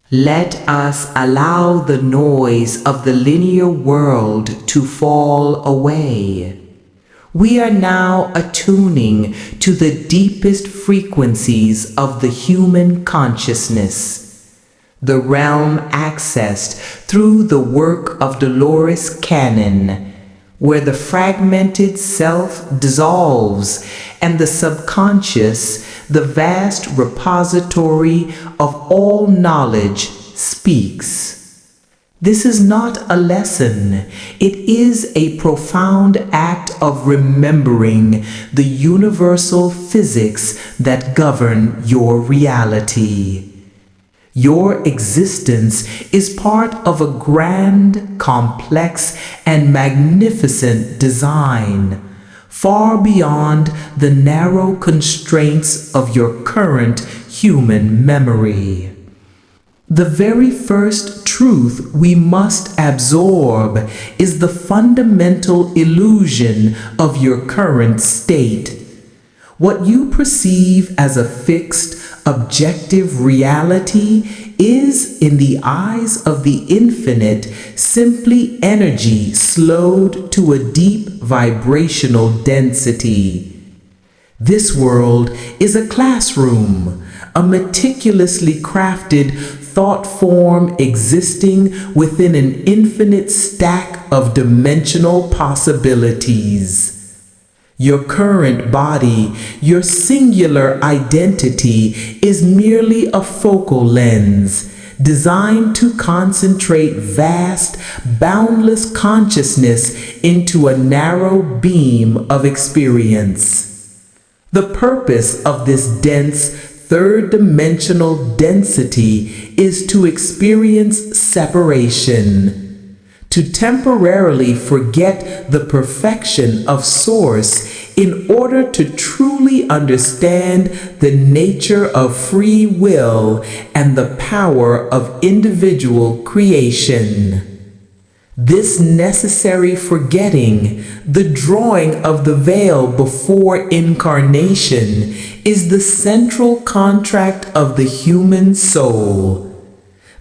Let us allow the noise of the linear world to fall away. We are now attuning to the deepest frequencies of the human consciousness, the realm accessed through the work of Dolores Cannon, where the fragmented self dissolves and the subconscious, the vast repository of all knowledge, speaks. This is not a lesson. It is a profound act of remembering the universal physics that govern your reality. Your existence is part of a grand, complex, and magnificent design, far beyond the narrow constraints of your current human memory. The very first truth we must absorb is the fundamental illusion of your current state. What you perceive as a fixed, objective reality is, in the eyes of the infinite, simply energy slowed to a deep vibrational density. This world is a classroom, a meticulously crafted thought form existing within an infinite stack of dimensional possibilities. Your current body, your singular identity, is merely a focal lens designed to concentrate vast, boundless consciousness into a narrow beam of experience. The purpose of this dense, third-dimensional density is to experience separation, to temporarily forget the perfection of Source in order to truly understand the nature of free will and the power of individual creation. This necessary forgetting, the drawing of the veil before incarnation, is the central contract of the human soul.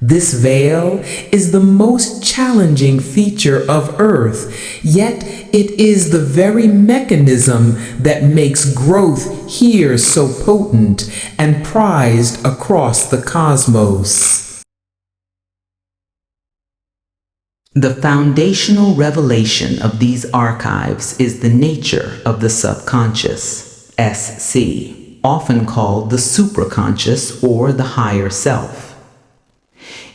This veil is the most challenging feature of Earth, yet it is the very mechanism that makes growth here so potent and prized across the cosmos. The foundational revelation of these archives is the nature of the subconscious, SC, often called the supraconscious or the higher self.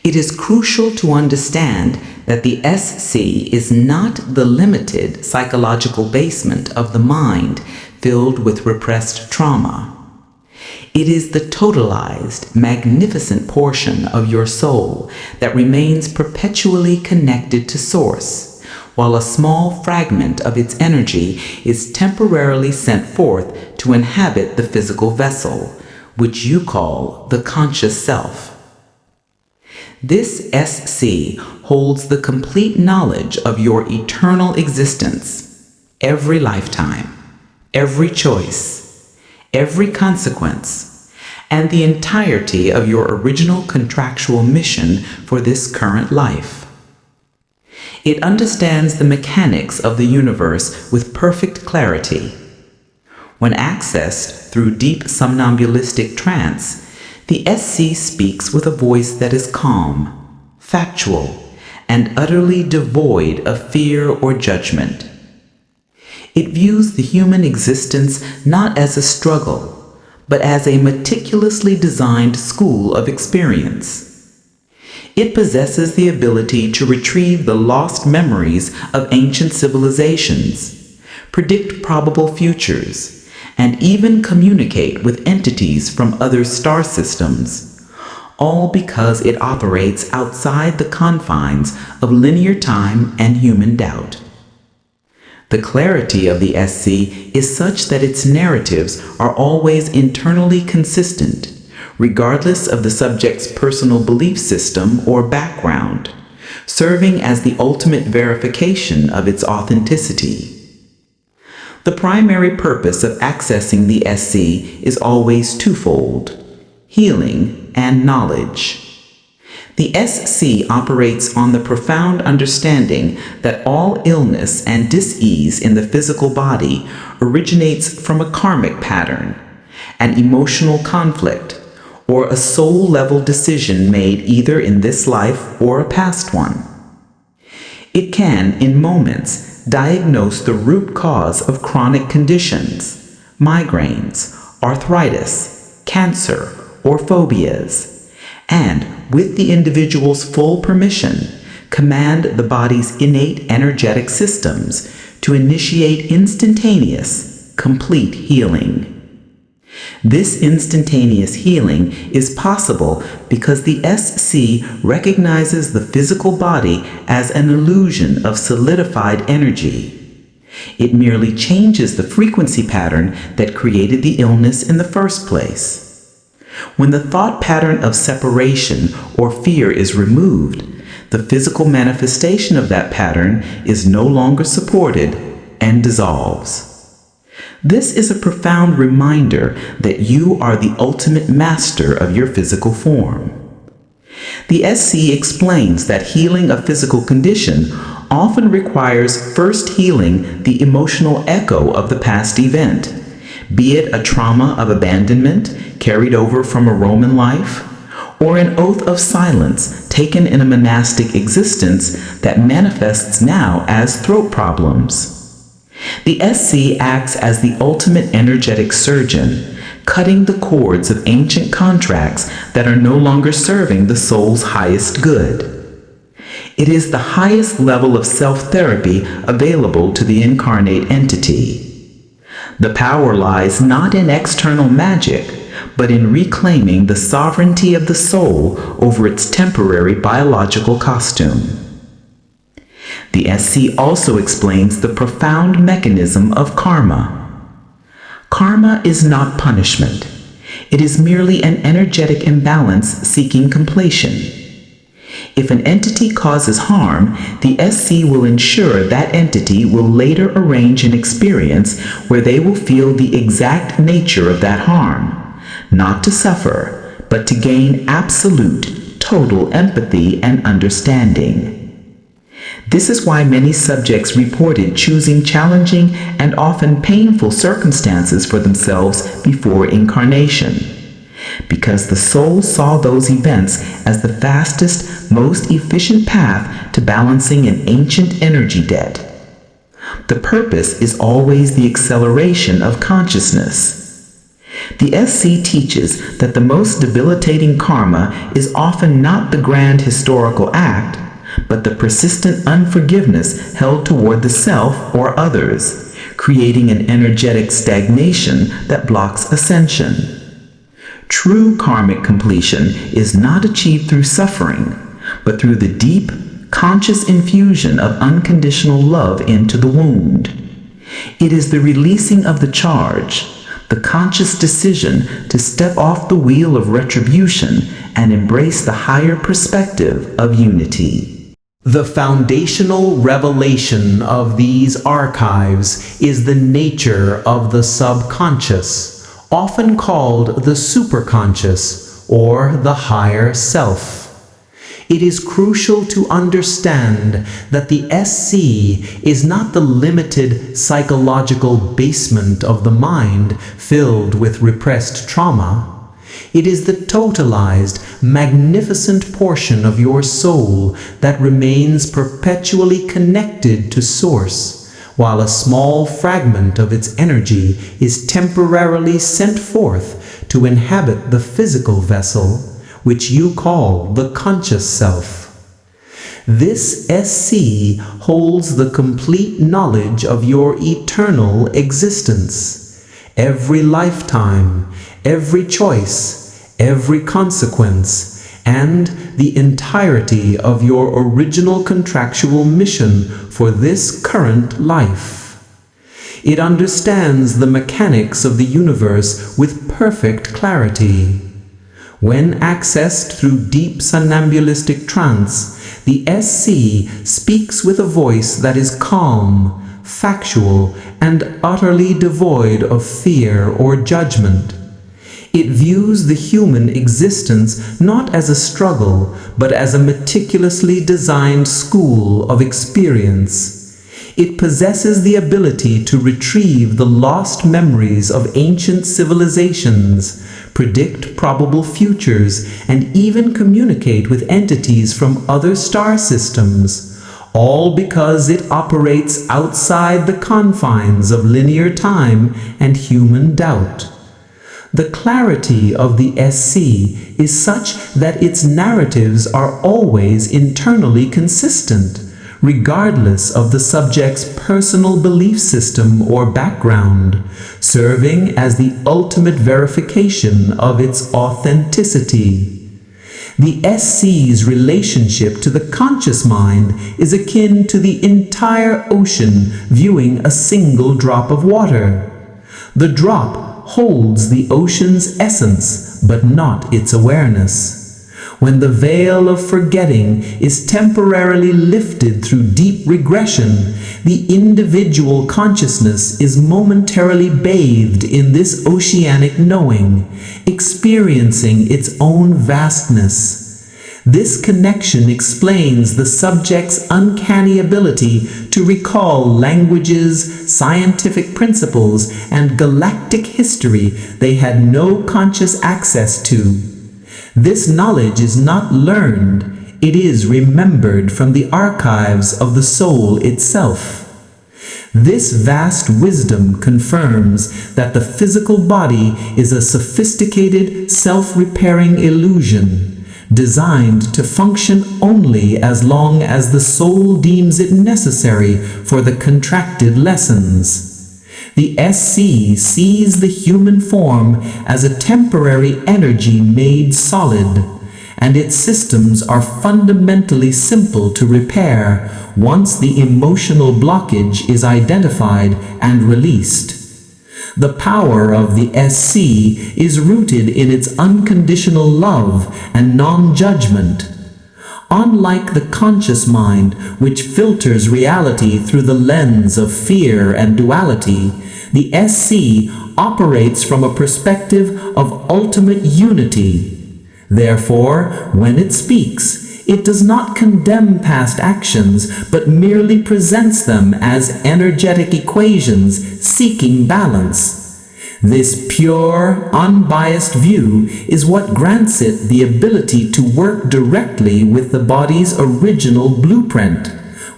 It is crucial to understand that the SC is not the limited psychological basement of the mind filled with repressed trauma. It is the totalized, magnificent portion of your soul that remains perpetually connected to Source, while a small fragment of its energy is temporarily sent forth to inhabit the physical vessel, which you call the conscious self. This SC holds the complete knowledge of your eternal existence, every lifetime, every choice, every consequence, and the entirety of your original contractual mission for this current life. It understands the mechanics of the universe with perfect clarity. When accessed through deep somnambulistic trance, the SC speaks with a voice that is calm, factual, and utterly devoid of fear or judgment. It views the human existence not as a struggle, but as a meticulously designed school of experience. It possesses the ability to retrieve the lost memories of ancient civilizations, predict probable futures, and even communicate with entities from other star systems, all because it operates outside the confines of linear time and human doubt. The clarity of the SC is such that its narratives are always internally consistent, regardless of the subject's personal belief system or background, serving as the ultimate verification of its authenticity. The primary purpose of accessing the SC is always twofold: healing and knowledge. The SC operates on the profound understanding that all illness and dis-ease in the physical body originates from a karmic pattern, an emotional conflict, or a soul-level decision made either in this life or a past one. It can, in moments, diagnose the root cause of chronic conditions, migraines, arthritis, cancer, or phobias, and, with the individual's full permission, command the body's innate energetic systems to initiate instantaneous, complete healing. This instantaneous healing is possible because the SC recognizes the physical body as an illusion of solidified energy. It merely changes the frequency pattern that created the illness in the first place. When the thought pattern of separation or fear is removed, the physical manifestation of that pattern is no longer supported and dissolves. This is a profound reminder that you are the ultimate master of your physical form. The SC explains that healing a physical condition often requires first healing the emotional echo of the past event, be it a trauma of abandonment carried over from a Roman life, or an oath of silence taken in a monastic existence that manifests now as throat problems. The SC acts as the ultimate energetic surgeon, cutting the cords of ancient contracts that are no longer serving the soul's highest good. It is the highest level of self-therapy available to the incarnate entity. The power lies not in external magic, but in reclaiming the sovereignty of the soul over its temporary biological costume. The SC also explains the profound mechanism of karma. Karma is not punishment. It is merely an energetic imbalance seeking completion. If an entity causes harm, the SC will ensure that entity will later arrange an experience where they will feel the exact nature of that harm, not to suffer, but to gain absolute, total empathy and understanding. This is why many subjects reported choosing challenging and often painful circumstances for themselves before incarnation, because the soul saw those events as the fastest, most efficient path to balancing an ancient energy debt. The purpose is always the acceleration of consciousness. The SC teaches that the most debilitating karma is often not the grand historical act, but the persistent unforgiveness held toward the self or others, creating an energetic stagnation that blocks ascension. True karmic completion is not achieved through suffering, but through the deep, conscious infusion of unconditional love into the wound. It is the releasing of the charge, the conscious decision to step off the wheel of retribution and embrace the higher perspective of unity. The foundational revelation of these archives is the nature of the subconscious, often called the superconscious or the higher self. It is crucial to understand that the SC is not the limited psychological basement of the mind filled with repressed trauma. It is the totalized, magnificent portion of your soul that remains perpetually connected to Source, while a small fragment of its energy is temporarily sent forth to inhabit the physical vessel, which you call the conscious self. This SC holds the complete knowledge of your eternal existence. Every lifetime, every choice, every consequence, and the entirety of your original contractual mission for this current life. It understands the mechanics of the universe with perfect clarity. When accessed through deep somnambulistic trance, the SC speaks with a voice that is calm, factual, and utterly devoid of fear or judgment. It views the human existence not as a struggle, but as a meticulously designed school of experience. It possesses the ability to retrieve the lost memories of ancient civilizations, predict probable futures, and even communicate with entities from other star systems, all because it operates outside the confines of linear time and human doubt. The clarity of the SC is such that its narratives are always internally consistent, regardless of the subject's personal belief system or background, serving as the ultimate verification of its authenticity. The SC's relationship to the conscious mind is akin to the entire ocean viewing a single drop of water. The drop holds the ocean's essence, but not its awareness. When the veil of forgetting is temporarily lifted through deep regression, the individual consciousness is momentarily bathed in this oceanic knowing, experiencing its own vastness. This connection explains the subject's uncanny ability to recall languages, scientific principles, and galactic history they had no conscious access to. This knowledge is not learned, it is remembered from the archives of the soul itself. This vast wisdom confirms that the physical body is a sophisticated, self-repairing illusion, designed to function only as long as the soul deems it necessary for the contracted lessons. The SC sees the human form as a temporary energy made solid, and its systems are fundamentally simple to repair once the emotional blockage is identified and released. The power of the SC is rooted in its unconditional love and non-judgment. Unlike the conscious mind, which filters reality through the lens of fear and duality, the SC operates from a perspective of ultimate unity. Therefore, when it speaks, it does not condemn past actions, but merely presents them as energetic equations seeking balance. This pure, unbiased view is what grants it the ability to work directly with the body's original blueprint,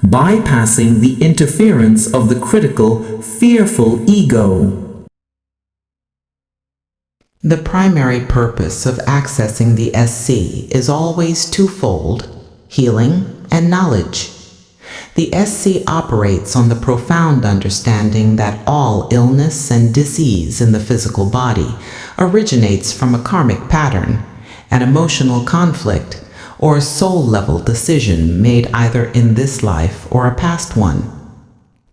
bypassing the interference of the critical, fearful ego. The primary purpose of accessing the SC is always twofold: healing and knowledge. The SC operates on the profound understanding that all illness and disease in the physical body originates from a karmic pattern, an emotional conflict, or a soul-level decision made either in this life or a past one.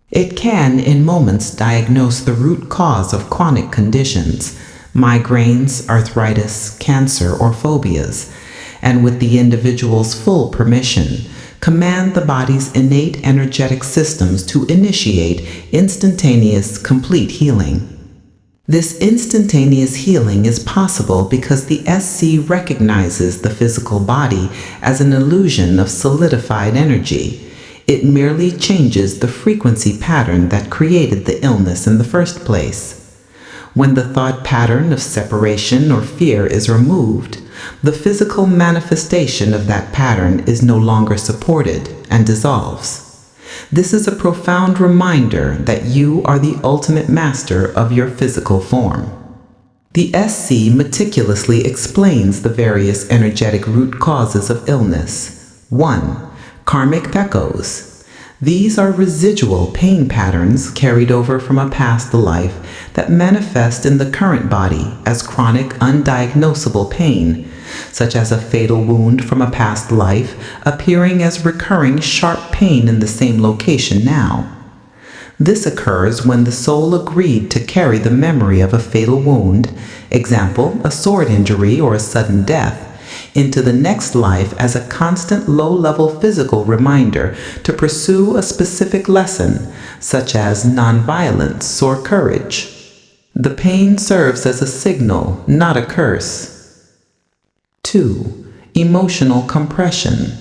It can, in moments, diagnose the root cause of chronic conditions, migraines, arthritis, cancer, or phobias, and with the individual's full permission, command the body's innate energetic systems to initiate instantaneous, complete healing. This instantaneous healing is possible because the SC recognizes the physical body as an illusion of solidified energy. It merely changes the frequency pattern that created the illness in the first place. When the thought pattern of separation or fear is removed, the physical manifestation of that pattern is no longer supported and dissolves. This is a profound reminder that you are the ultimate master of your physical form. The SC meticulously explains the various energetic root causes of illness. 1. Karmic echoes. These are residual pain patterns carried over from a past life that manifest in the current body as chronic, undiagnosable pain, such as a fatal wound from a past life appearing as recurring sharp pain in the same location now. This occurs when the soul agreed to carry the memory of a fatal wound, example, a sword injury or a sudden death, into the next life as a constant low-level physical reminder to pursue a specific lesson, such as nonviolence or courage. The pain serves as a signal, not a curse. 2. Emotional compression.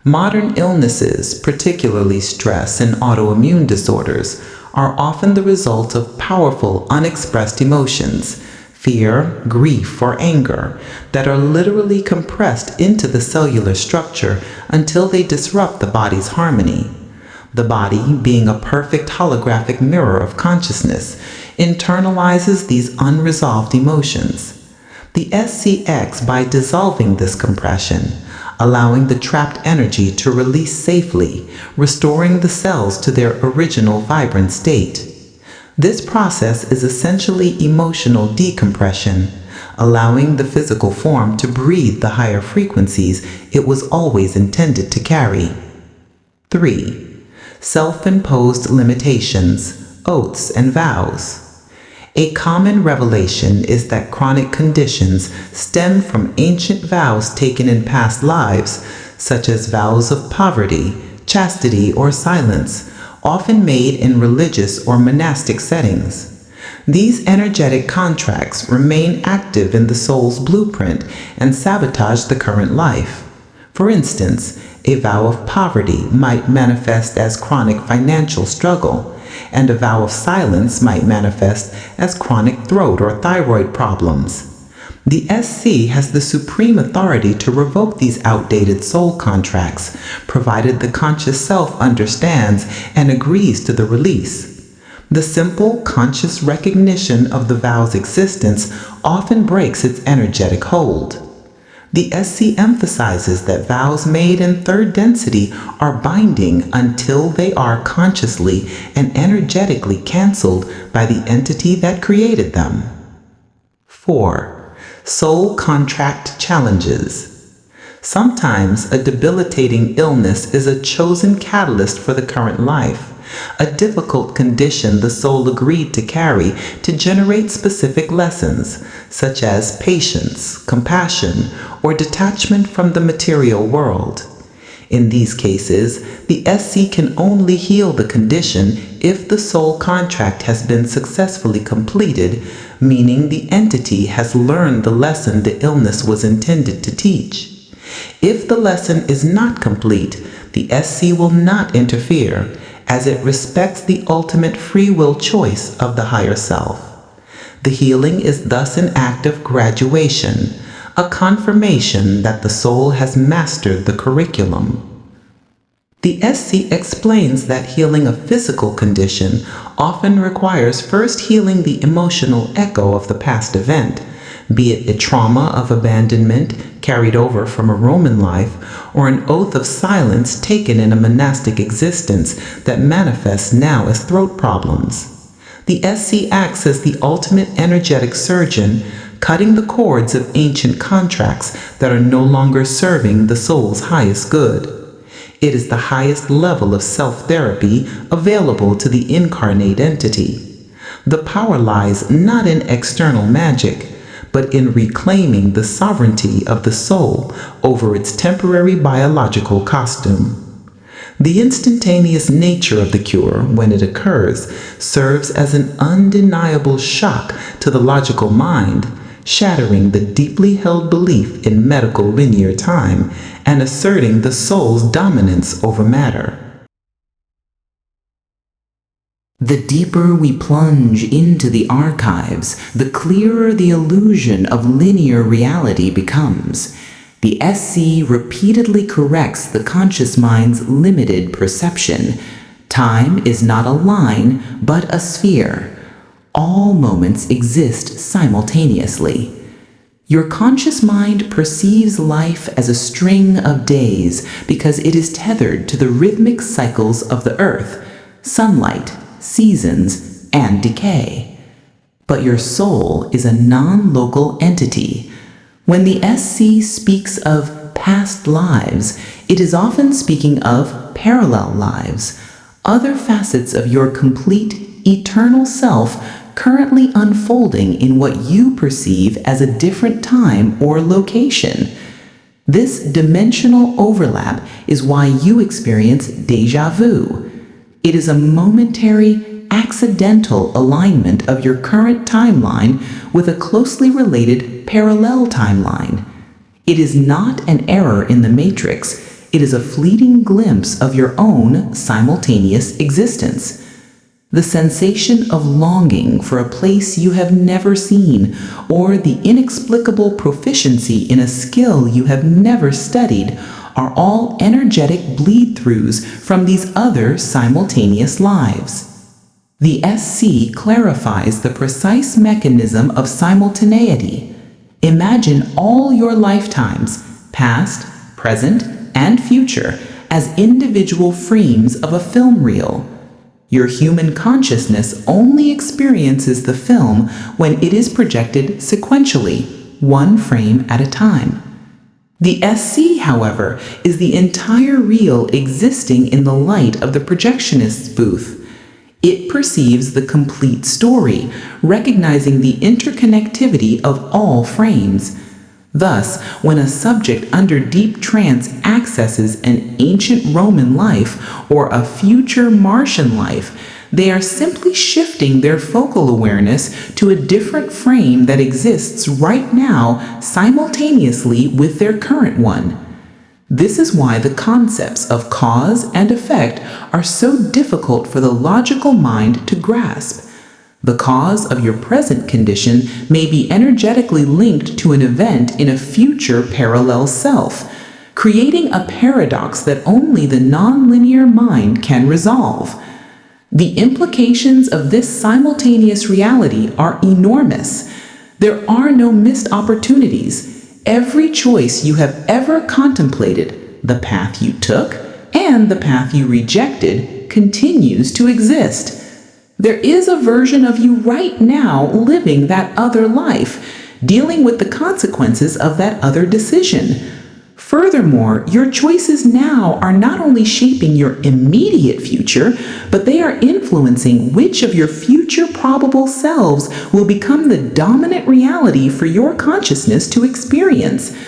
Modern illnesses, particularly stress and autoimmune disorders, are often the result of powerful, unexpressed emotions, fear, grief, or anger, that are literally compressed into the cellular structure until they disrupt the body's harmony. The body, being a perfect holographic mirror of consciousness, internalizes these unresolved emotions. The SCX, by dissolving this compression, allowing the trapped energy to release safely, restoring the cells to their original vibrant state. This process is essentially emotional decompression, allowing the physical form to breathe the higher frequencies it was always intended to carry. 3. Self-imposed limitations, oaths, and vows. A common revelation is that chronic conditions stem from ancient vows taken in past lives, such as vows of poverty, chastity, or silence, often made in religious or monastic settings. These energetic contracts remain active in the soul's blueprint and sabotage the current life. For instance, a vow of poverty might manifest as chronic financial struggle, and a vow of silence might manifest as chronic throat or thyroid problems. The SC has the supreme authority to revoke these outdated soul contracts, provided the conscious self understands and agrees to the release. The simple, conscious recognition of the vow's existence often breaks its energetic hold. The SC emphasizes that vows made in third density are binding until they are consciously and energetically canceled by the entity that created them. 4. Soul contract challenges. Sometimes a debilitating illness is a chosen catalyst for the current life, a difficult condition the soul agreed to carry to generate specific lessons, such as patience, compassion, or detachment from the material world. In these cases, the SC can only heal the condition if the soul contract has been successfully completed, meaning the entity has learned the lesson the illness was intended to teach. If the lesson is not complete, the SC will not interfere, as it respects the ultimate free will choice of the higher self. The healing is thus an act of graduation, a confirmation that the soul has mastered the curriculum. The SC explains that healing a physical condition often requires first healing the emotional echo of the past event, be it a trauma of abandonment carried over from a Roman life, or an oath of silence taken in a monastic existence that manifests now as throat problems. The SC acts as the ultimate energetic surgeon, cutting the cords of ancient contracts that are no longer serving the soul's highest good. It is the highest level of self-therapy available to the incarnate entity. The power lies not in external magic, but in reclaiming the sovereignty of the soul over its temporary biological costume. The instantaneous nature of the cure, when it occurs, serves as an undeniable shock to the logical mind, shattering the deeply held belief in medical linear time and asserting the soul's dominance over matter. The deeper we plunge into the archives, the clearer the illusion of linear reality becomes. The SC repeatedly corrects the conscious mind's limited perception. Time is not a line, but a sphere. All moments exist simultaneously. Your conscious mind perceives life as a string of days because it is tethered to the rhythmic cycles of the earth, sunlight, seasons, and decay. But your soul is a non-local entity. When the SC speaks of past lives, it is often speaking of parallel lives, other facets of your complete, eternal self currently unfolding in what you perceive as a different time or location. This dimensional overlap is why you experience déjà vu. It is a momentary, accidental alignment of your current timeline with a closely related parallel timeline. It is not an error in the matrix. It is a fleeting glimpse of your own simultaneous existence. The sensation of longing for a place you have never seen, or the inexplicable proficiency in a skill you have never studied, are all energetic bleed-throughs from these other simultaneous lives. The SC clarifies the precise mechanism of simultaneity. Imagine all your lifetimes, past, present, and future, as individual frames of a film reel. Your human consciousness only experiences the film when it is projected sequentially, one frame at a time. The SC, however, is the entire reel existing in the light of the projectionist's booth. It perceives the complete story, recognizing the interconnectivity of all frames. Thus, when a subject under deep trance accesses an ancient Roman life or a future Martian life, they are simply shifting their focal awareness to a different frame that exists right now simultaneously with their current one. This is why the concepts of cause and effect are so difficult for the logical mind to grasp. The cause of your present condition may be energetically linked to an event in a future parallel self, creating a paradox that only the nonlinear mind can resolve. The implications of this simultaneous reality are enormous. There are no missed opportunities. Every choice you have ever contemplated, the path you took, and the path you rejected, continues to exist. There is a version of you right now living that other life, dealing with the consequences of that other decision. Furthermore, your choices now are not only shaping your immediate future, but they are influencing which of your future probable selves will become the dominant reality for your consciousness to experience.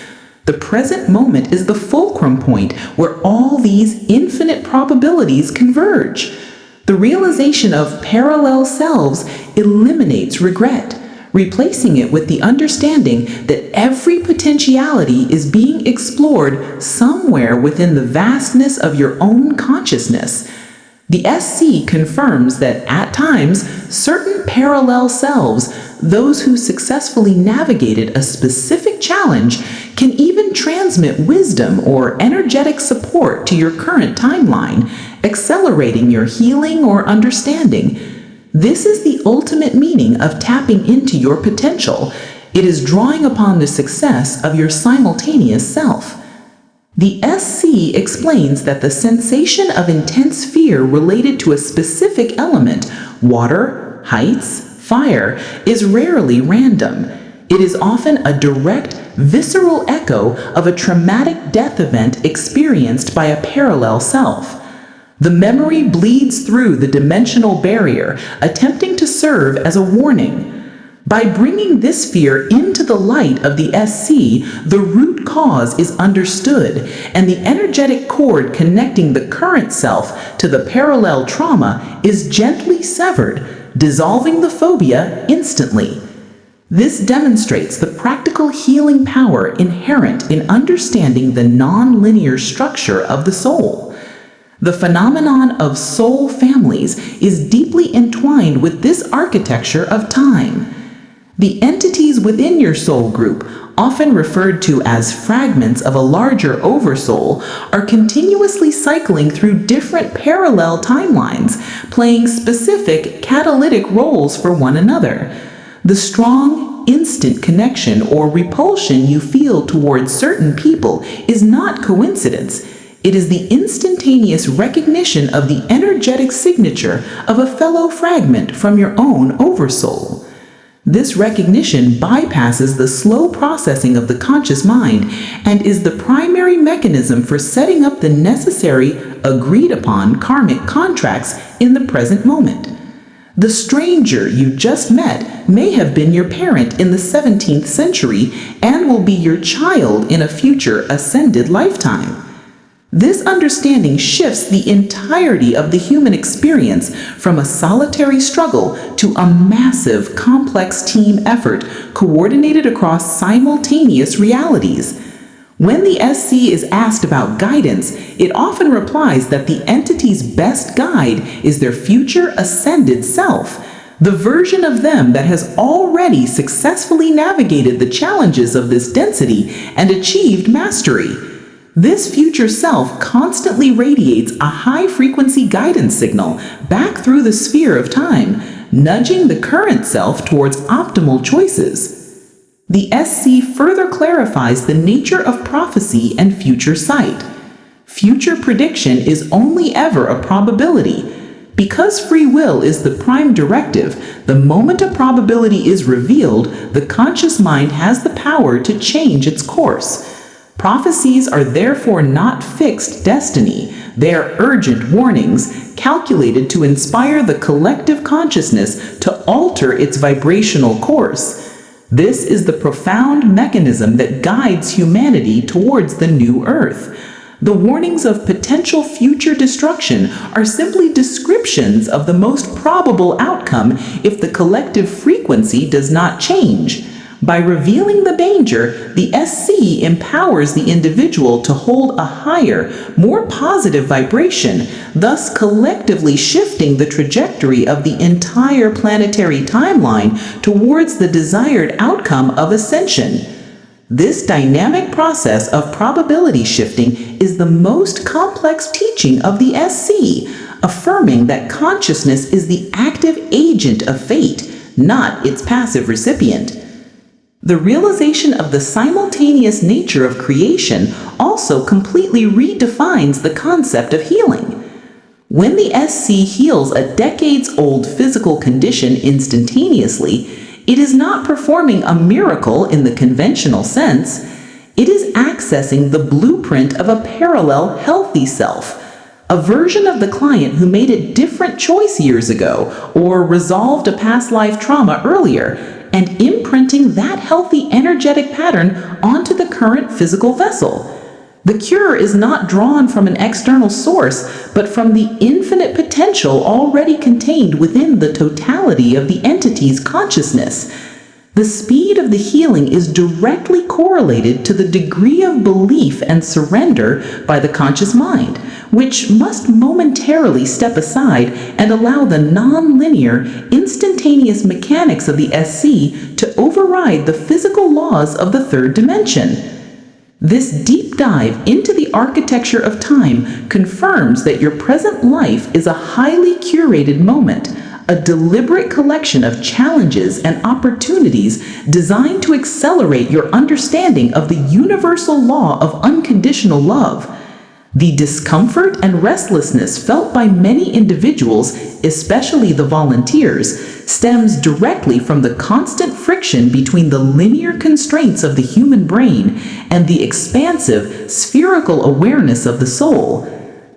The present moment is the fulcrum point where all these infinite probabilities converge. The realization of parallel selves eliminates regret, replacing it with the understanding that every potentiality is being explored somewhere within the vastness of your own consciousness. The SC confirms that at times, certain parallel selves, those who successfully navigated a specific challenge, can even transmit wisdom or energetic support to your current timeline, accelerating your healing or understanding. This is the ultimate meaning of tapping into your potential. It is drawing upon the success of your simultaneous self. The SC explains that the sensation of intense fear related to a specific element, water, heights, fire, is rarely random. It is often a direct, visceral echo of a traumatic death event experienced by a parallel self. The memory bleeds through the dimensional barrier, attempting to serve as a warning. By bringing this fear into the light of the SC, the root cause is understood, and the energetic cord connecting the current self to the parallel trauma is gently severed, dissolving the phobia instantly. This demonstrates the practical healing power inherent in understanding the non-linear structure of the soul. The phenomenon of soul families is deeply entwined with this architecture of time. The entities within your soul group, often referred to as fragments of a larger oversoul, are continuously cycling through different parallel timelines, playing specific catalytic roles for one another. The strong, instant connection or repulsion you feel towards certain people is not coincidence. It is the instantaneous recognition of the energetic signature of a fellow fragment from your own oversoul. This recognition bypasses the slow processing of the conscious mind and is the primary mechanism for setting up the necessary, agreed-upon karmic contracts in the present moment. The stranger you just met may have been your parent in the 17th century and will be your child in a future ascended lifetime. This understanding shifts the entirety of the human experience from a solitary struggle to a massive, complex team effort coordinated across simultaneous realities. When the SC is asked about guidance, it often replies that the entity's best guide is their future ascended self, the version of them that has already successfully navigated the challenges of this density and achieved mastery. This future self constantly radiates a high-frequency guidance signal back through the sphere of time, nudging the current self towards optimal choices. The SC further clarifies the nature of prophecy and future sight. Future prediction is only ever a probability. Because free will is the prime directive, the moment a probability is revealed, the conscious mind has the power to change its course. Prophecies are therefore not fixed destiny. They are urgent warnings, calculated to inspire the collective consciousness to alter its vibrational course. This is the profound mechanism that guides humanity towards the new earth. The warnings of potential future destruction are simply descriptions of the most probable outcome if the collective frequency does not change. By revealing the danger, the SC empowers the individual to hold a higher, more positive vibration, thus collectively shifting the trajectory of the entire planetary timeline towards the desired outcome of ascension. This dynamic process of probability shifting is the most complex teaching of the SC, affirming that consciousness is the active agent of fate, not its passive recipient. The realization of the simultaneous nature of creation also completely redefines the concept of healing. When the SC heals a decades-old physical condition instantaneously, it is not performing a miracle in the conventional sense. It is accessing the blueprint of a parallel healthy self, a version of the client who made a different choice years ago or resolved a past life trauma earlier, and imprinting that healthy energetic pattern onto the current physical vessel. The cure is not drawn from an external source, but from the infinite potential already contained within the totality of the entity's consciousness. The speed of the healing is directly correlated to the degree of belief and surrender by the conscious mind, which must momentarily step aside and allow the non-linear, instantaneous mechanics of the SC to override the physical laws of the third dimension. This deep dive into the architecture of time confirms that your present life is a highly curated moment, a deliberate collection of challenges and opportunities designed to accelerate your understanding of the universal law of unconditional love. The discomfort and restlessness felt by many individuals, especially the volunteers, stems directly from the constant friction between the linear constraints of the human brain and the expansive, spherical awareness of the soul.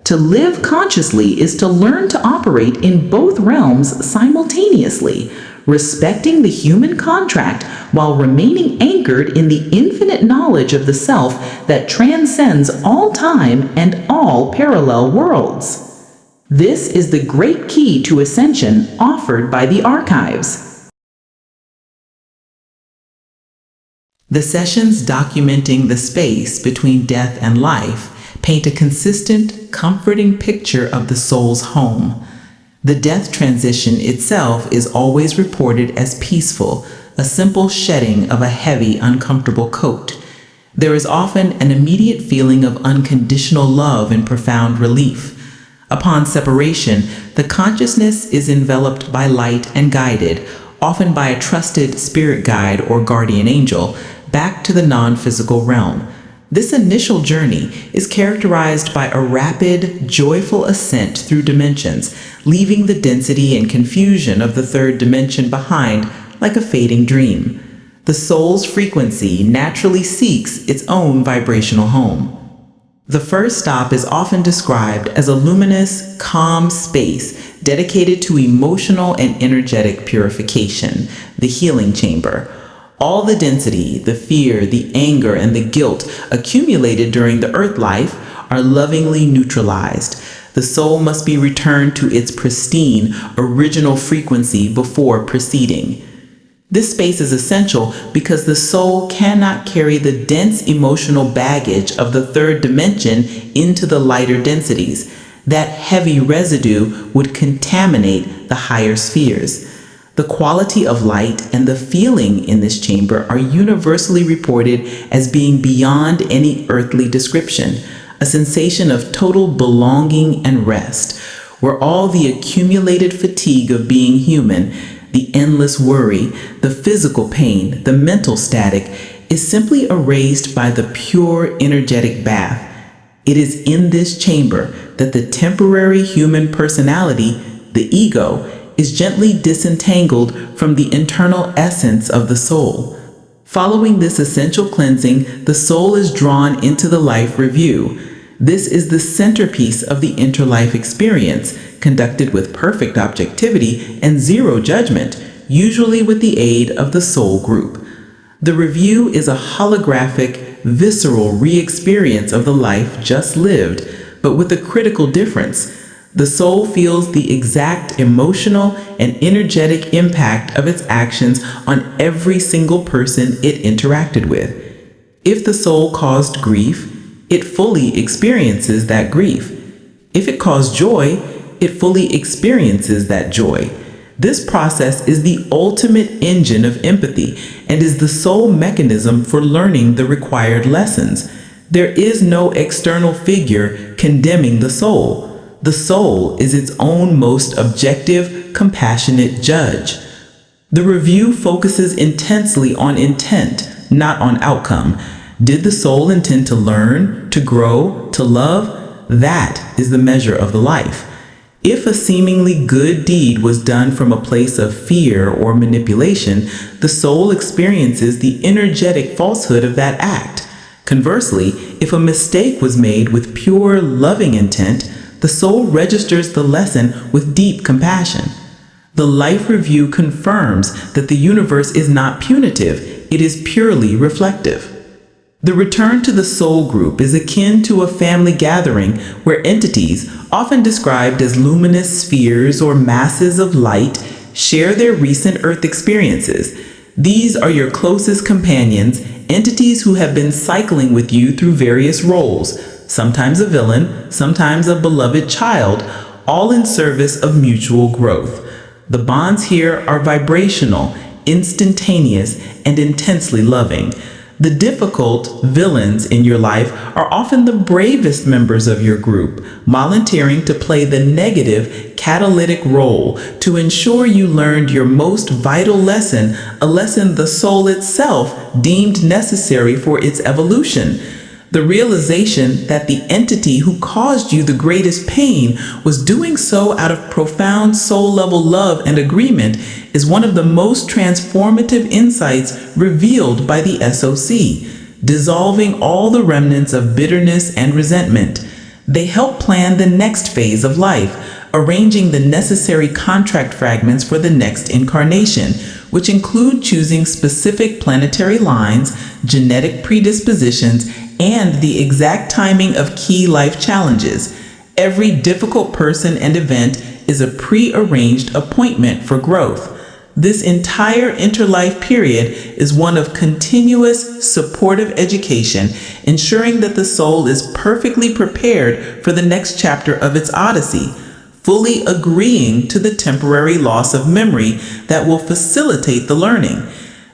To live consciously is to learn to operate in both realms simultaneously, respecting the human contract while remaining anchored in the infinite knowledge of the self that transcends all time and all parallel worlds. This is the great key to ascension offered by the archives. The sessions documenting the space between death and life paint a consistent, comforting picture of the soul's home. The death transition itself is always reported as peaceful, a simple shedding of a heavy, uncomfortable coat. There is often an immediate feeling of unconditional love and profound relief. Upon separation, the consciousness is enveloped by light and guided, often by a trusted spirit guide or guardian angel, back to the non-physical realm. This initial journey is characterized by a rapid, joyful ascent through dimensions, leaving the density and confusion of the third dimension behind like a fading dream. The soul's frequency naturally seeks its own vibrational home. The first stop is often described as a luminous, calm space dedicated to emotional and energetic purification, the healing chamber. All the density, the fear, the anger, and the guilt accumulated during the earth life are lovingly neutralized. The soul must be returned to its pristine, original frequency before proceeding. This space is essential because the soul cannot carry the dense emotional baggage of the third dimension into the lighter densities. That heavy residue would contaminate the higher spheres. The quality of light and the feeling in this chamber are universally reported as being beyond any earthly description, a sensation of total belonging and rest, where all the accumulated fatigue of being human, the endless worry, the physical pain, the mental static, is simply erased by the pure energetic bath. It is in this chamber that the temporary human personality, the ego, is gently disentangled from the internal essence of the soul. Following this essential cleansing, the soul is drawn into the life review. This is the centerpiece of the interlife experience, conducted with perfect objectivity and zero judgment, usually with the aid of the soul group. The review is a holographic, visceral re-experience of the life just lived, but with a critical difference. The soul feels the exact emotional and energetic impact of its actions on every single person it interacted with. If the soul caused grief, it fully experiences that grief. If it caused joy, it fully experiences that joy. This process is the ultimate engine of empathy and is the sole mechanism for learning the required lessons. There is no external figure condemning the soul. The soul is its own most objective, compassionate judge. The review focuses intensely on intent, not on outcome. Did the soul intend to learn, to grow, to love? That is the measure of the life. If a seemingly good deed was done from a place of fear or manipulation, the soul experiences the energetic falsehood of that act. Conversely, if a mistake was made with pure, loving intent, the soul registers the lesson with deep compassion. The life review confirms that the universe is not punitive, it is purely reflective. The return to the soul group is akin to a family gathering where entities, often described as luminous spheres or masses of light, share their recent Earth experiences. These are your closest companions, entities who have been cycling with you through various roles, sometimes a villain, sometimes a beloved child, all in service of mutual growth. The bonds here are vibrational, instantaneous, and intensely loving. The difficult villains in your life are often the bravest members of your group, volunteering to play the negative catalytic role to ensure you learned your most vital lesson, a lesson the soul itself deemed necessary for its evolution. The realization that the entity who caused you the greatest pain was doing so out of profound soul-level love and agreement is one of the most transformative insights revealed by the SOC, dissolving all the remnants of bitterness and resentment. They help plan the next phase of life, arranging the necessary contract fragments for the next incarnation, which include choosing specific planetary lines, genetic predispositions, and the exact timing of key life challenges. Every difficult person and event is a pre-arranged appointment for growth. This entire interlife period is one of continuous, supportive education, ensuring that the soul is perfectly prepared for the next chapter of its odyssey, fully agreeing to the temporary loss of memory that will facilitate the learning.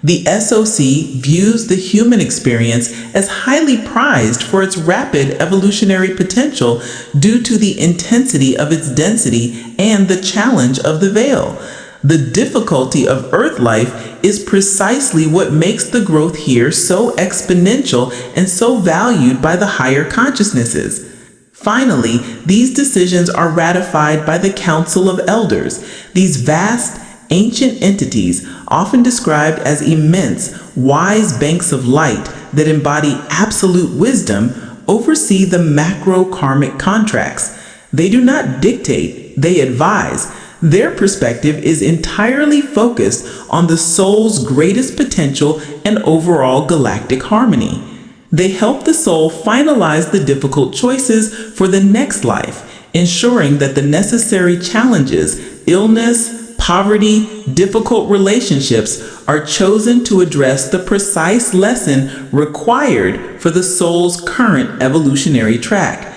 The SOC views the human experience as highly prized for its rapid evolutionary potential due to the intensity of its density and the challenge of the veil. The difficulty of Earth life is precisely what makes the growth here so exponential and so valued by the higher consciousnesses. Finally, these decisions are ratified by the Council of Elders. These vast, ancient entities, often described as immense, wise banks of light that embody absolute wisdom, oversee the macro-karmic contracts. They do not dictate, they advise. Their perspective is entirely focused on the soul's greatest potential and overall galactic harmony. They help the soul finalize the difficult choices for the next life, ensuring that the necessary challenges, illness, poverty, difficult relationships are chosen to address the precise lesson required for the soul's current evolutionary track.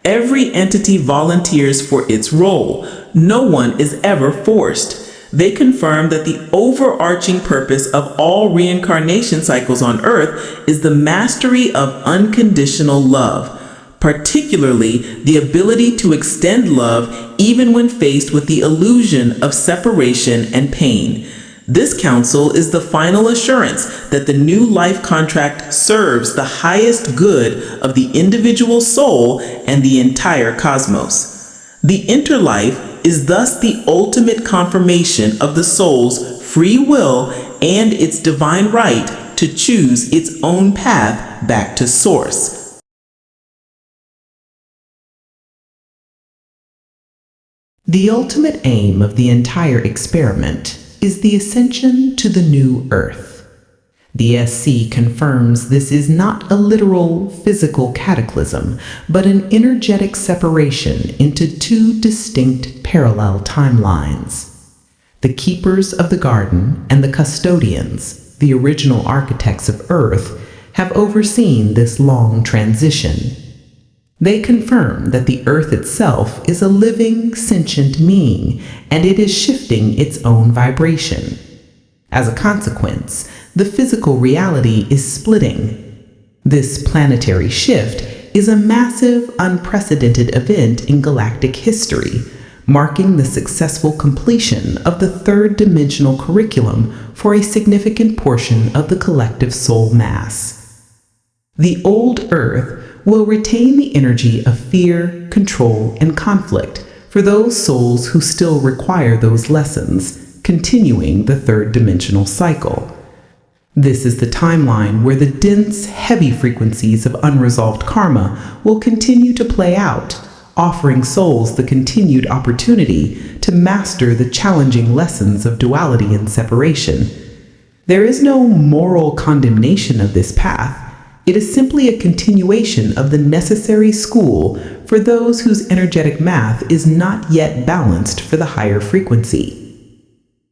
Every entity volunteers for its role. No one is ever forced. They confirm that the overarching purpose of all reincarnation cycles on Earth is the mastery of unconditional love, particularly the ability to extend love even when faced with the illusion of separation and pain. This counsel is the final assurance that the new life contract serves the highest good of the individual soul and the entire cosmos. The interlife is thus the ultimate confirmation of the soul's free will and its divine right to choose its own path back to Source. The ultimate aim of the entire experiment is the ascension to the new Earth. The SC confirms this is not a literal physical cataclysm, but an energetic separation into two distinct parallel timelines. The keepers of the garden and the custodians, the original architects of Earth, have overseen this long transition. They confirm that the Earth itself is a living, sentient being, and it is shifting its own vibration. As a consequence, the physical reality is splitting. This planetary shift is a massive, unprecedented event in galactic history, marking the successful completion of the third-dimensional curriculum for a significant portion of the collective soul mass. The old Earth will retain the energy of fear, control, and conflict for those souls who still require those lessons, continuing the third-dimensional cycle. This is the timeline where the dense, heavy frequencies of unresolved karma will continue to play out, offering souls the continued opportunity to master the challenging lessons of duality and separation. There is no moral condemnation of this path. It is simply a continuation of the necessary school for those whose energetic math is not yet balanced for the higher frequency.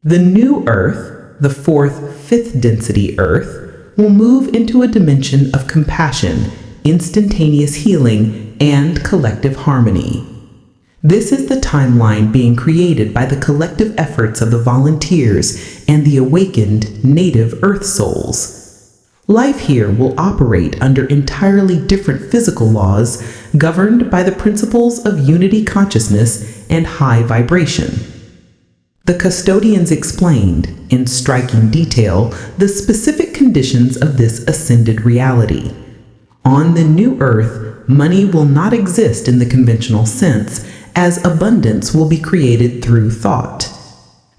The new Earth, the fourth, fifth density Earth, will move into a dimension of compassion, instantaneous healing, and collective harmony. This is the timeline being created by the collective efforts of the volunteers and the awakened native Earth souls. Life here will operate under entirely different physical laws governed by the principles of unity consciousness and high vibration. The custodians explained, in striking detail, the specific conditions of this ascended reality. On the new Earth, money will not exist in the conventional sense, as abundance will be created through thought.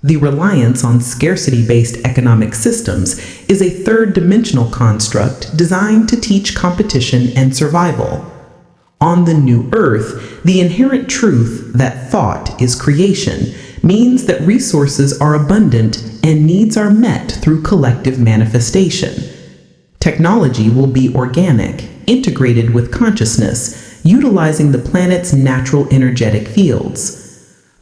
The reliance on scarcity-based economic systems is a third-dimensional construct designed to teach competition and survival. On the new Earth, the inherent truth that thought is creation means that resources are abundant and needs are met through collective manifestation. Technology will be organic, integrated with consciousness, utilizing the planet's natural energetic fields.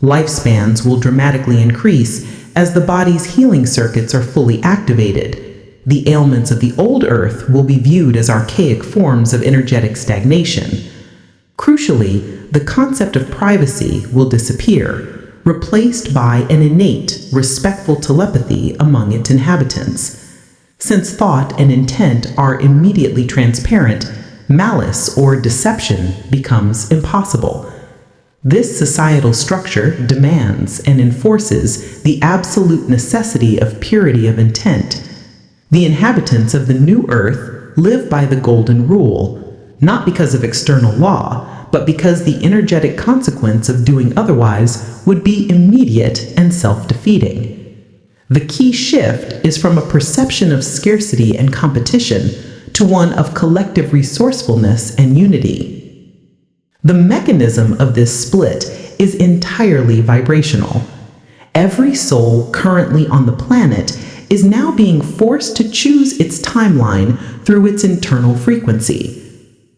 Lifespans will dramatically increase as the body's healing circuits are fully activated. The ailments of the old Earth will be viewed as archaic forms of energetic stagnation. Crucially, the concept of privacy will disappear, replaced by an innate, respectful telepathy among its inhabitants. Since thought and intent are immediately transparent, malice or deception becomes impossible. This societal structure demands and enforces the absolute necessity of purity of intent. The inhabitants of the new Earth live by the golden rule, not because of external law, but because the energetic consequence of doing otherwise would be immediate and self-defeating. The key shift is from a perception of scarcity and competition to one of collective resourcefulness and unity. The mechanism of this split is entirely vibrational. Every soul currently on the planet is now being forced to choose its timeline through its internal frequency.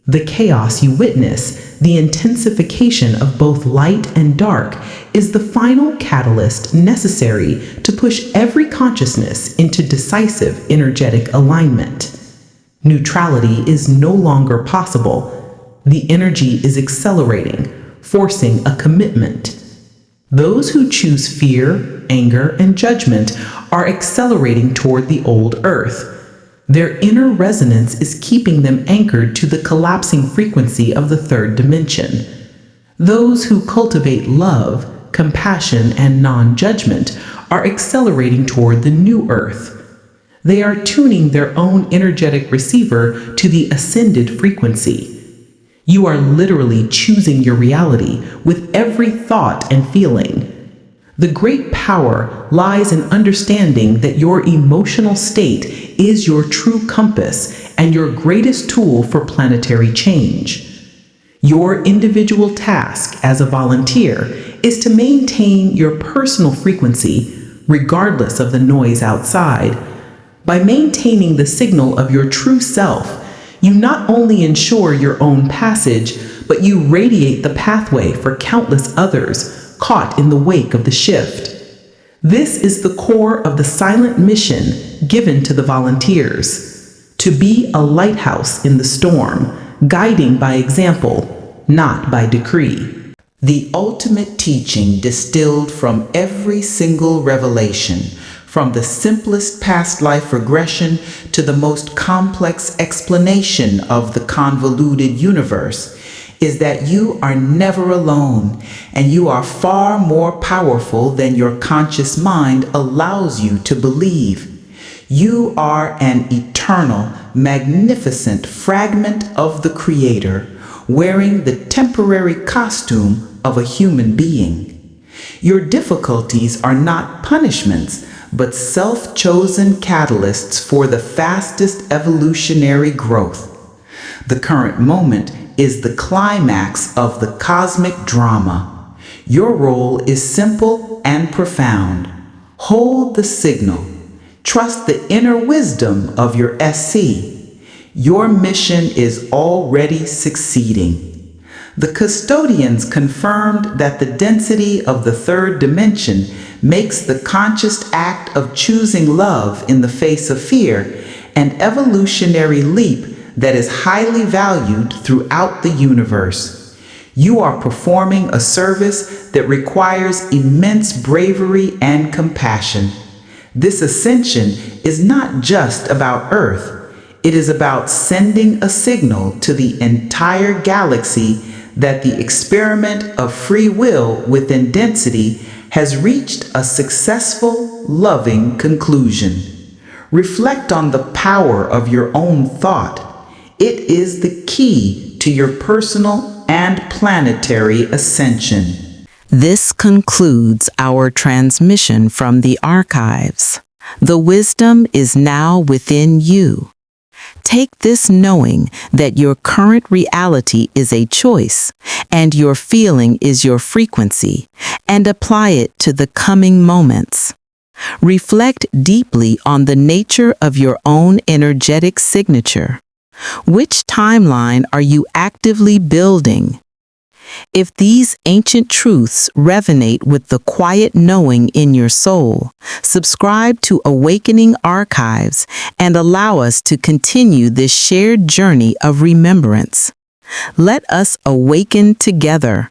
The chaos you witness, the intensification of both light and dark, is the final catalyst necessary to push every consciousness into decisive energetic alignment. Neutrality is no longer possible. The energy is accelerating, forcing a commitment. Those who choose fear, anger, and judgment are accelerating toward the old earth. Their inner resonance is keeping them anchored to the collapsing frequency of the third dimension. Those who cultivate love, compassion, and non-judgment are accelerating toward the new earth. They are tuning their own energetic receiver to the ascended frequency. You are literally choosing your reality with every thought and feeling. The great power lies in understanding that your emotional state is your true compass and your greatest tool for planetary change. Your individual task as a volunteer is to maintain your personal frequency, regardless of the noise outside. By maintaining the signal of your true self, you not only ensure your own passage, but you radiate the pathway for countless others caught in the wake of the shift. This is the core of the silent mission given to the volunteers: to be a lighthouse in the storm, guiding by example, not by decree. The ultimate teaching distilled from every single revelation, from the simplest past life regression to the most complex explanation of the convoluted universe, is that you are never alone, and you are far more powerful than your conscious mind allows you to believe. You are an eternal, magnificent fragment of the Creator, wearing the temporary costume of a human being. Your difficulties are not punishments, but self-chosen catalysts for the fastest evolutionary growth. The current moment is the climax of the cosmic drama. Your role is simple and profound. Hold the signal. Trust the inner wisdom of your SC. Your mission is already succeeding. The custodians confirmed that the density of the third dimension makes the conscious act of choosing love in the face of fear an evolutionary leap that is highly valued throughout the universe. You are performing a service that requires immense bravery and compassion. This ascension is not just about Earth. It is about sending a signal to the entire galaxy that the experiment of free will within density has reached a successful, loving conclusion. Reflect on the power of your own thought. It is the key to your personal and planetary ascension. This concludes our transmission from the archives. The wisdom is now within you. Take this knowing that your current reality is a choice and your feeling is your frequency, and apply it to the coming moments. Reflect deeply on the nature of your own energetic signature. Which timeline are you actively building? If these ancient truths resonate with the quiet knowing in your soul, subscribe to Awakening Archives and allow us to continue this shared journey of remembrance. Let us awaken together.